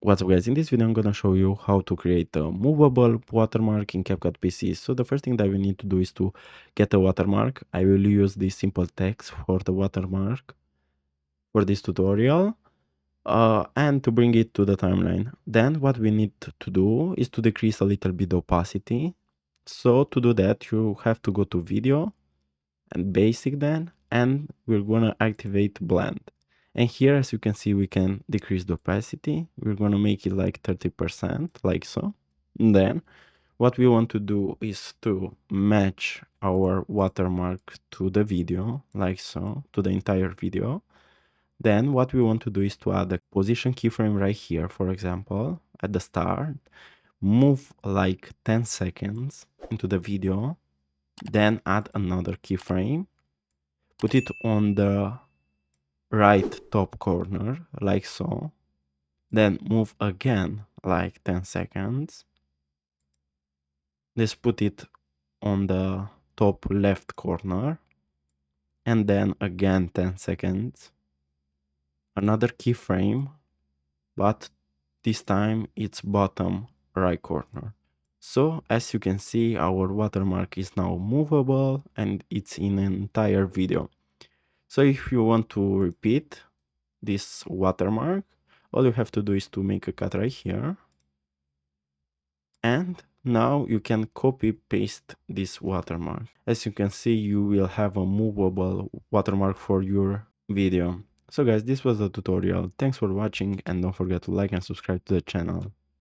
What's up guys, in this video I'm gonna show you how to create a movable watermark in CapCut PC. So the first thing that we need to do is to get a watermark. I will use this simple text for the watermark for this tutorial and to bring it to the timeline. Then what we need to do is to decrease a little bit the opacity. So to do that you have to go to video and basic then, and we're gonna activate blend. And here, as you can see, we can decrease the opacity. We're gonna make it like 30%, like so. And then what we want to do is to match our watermark to the video, like so, to the entire video. Then what we want to do is to add a position keyframe right here, for example, at the start, move like 10 seconds into the video, then add another keyframe, put it on the right top corner, like so. Then move again like 10 seconds. Let's put it on the top left corner. And then again 10 seconds. Another keyframe, but this time it's bottom right corner. So as you can see, our watermark is now movable and it's in an entire video. So if you want to repeat this watermark, all you have to do is to make a cut right here. And now you can copy paste this watermark. As you can see, you will have a movable watermark for your video. So guys, this was the tutorial. Thanks for watching and don't forget to like and subscribe to the channel.